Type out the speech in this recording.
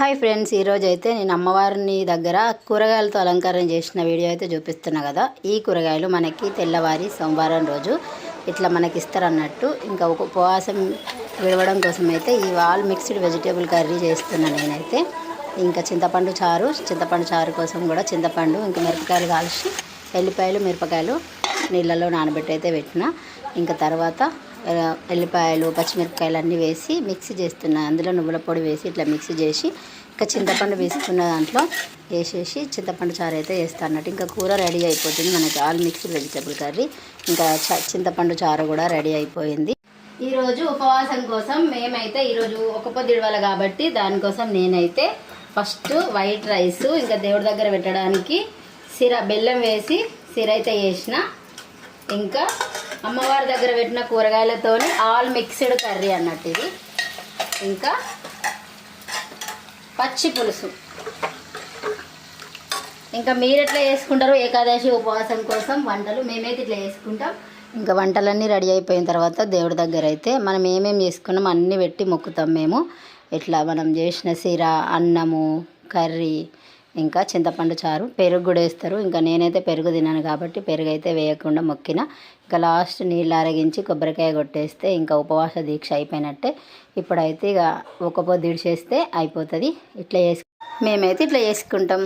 Hi friends, ఈరోజు అయితే నేను అమ్మవారిని దగ్గర కూరగాయలతో అలంకరణ చేసిన వీడియో అయితే చూపిస్తున్నా కదా. ఈ కూరగాయలు మనకి తెల్లవారి సోమవారం రోజు ఇట్లా మనకి ఇస్తారన్నట్టు. ఇంకా ఒక ఉపవాసం విడవడం కోసం అయితే ఈ ఆల్ మిక్స్డ్ వెజిటేబుల్ కర్రీ చేస్తున్నాను నేనైతే. ఇంకా చింతపండు చారు కోసం కూడా చింతపండు ఇంకా మిరపకాయలు కాల్చి ఎల్లిపాయలు మిరపకాయలు నీళ్ళలో నానబెట్టి అయితే పెట్టిన. ఇంకా తర్వాత ఎల్లిపాయలు పచ్చిమిరపకాయలు అన్నీ వేసి మిక్సీ చేస్తున్నా. అందులో నువ్వుల పొడి వేసి ఇట్లా మిక్సీ చేసి ఇంకా చింతపండు వేసుకున్న దాంట్లో వేసేసి చింతపండు చారు అయితే వేస్తాను అన్నట్టు. ఇంకా కూర రెడీ అయిపోతుంది మనకి ఆల్ మిక్స్డ్ వెజిటేబుల్ కర్రీ. ఇంకా చింతపండు చారు కూడా రెడీ అయిపోయింది. ఈరోజు ఉపవాసం కోసం మేమైతే ఈరోజు ఒక పొద్దు ఇడవాలి కాబట్టి దానికోసం నేనైతే ఫస్ట్ వైట్ రైస్ ఇంకా దేవుడి దగ్గర పెట్టడానికి బెల్లం వేసి సిర అయితే చేసిన. ఇంకా అమ్మవారి దగ్గర పెట్టిన కూరగాయలతోని ఆల్ మిక్స్డ్ కర్రీ అన్నట్టు ఇది. ఇంకా పచ్చి పులుసు. ఇంకా మీరు ఎట్లా చేసుకుంటారు ఏకాదశి ఉపవాసం కోసం వంటలు? మేమైతే ఇట్లా చేసుకుంటాం. ఇంకా వంటలన్నీ రెడీ అయిపోయిన తర్వాత దేవుడి దగ్గర అయితే మనం ఏమేమి చేసుకున్నాం అన్నీ పెట్టి మొక్కుతాం మేము. ఇట్లా మనం చేసిన సిర, అన్నము, కర్రీ, ఇంకా చింతపండు చారు, పెరుగు కూడా వేస్తారు. ఇంకా నేనైతే పెరుగు తినాను కాబట్టి పెరుగు అయితే వేయకుండా మొక్కిన. ఇంకా లాస్ట్ నీళ్ళు అరగించి కొబ్బరికాయ కొట్టేస్తే ఇంకా ఉపవాస దీక్ష అయిపోయినట్టే. ఇప్పుడైతే ఇక ఒక పొద్దు ఇడిచేస్తే అయిపోతుంది. మేమైతే ఇట్లా చేసుకుంటాం.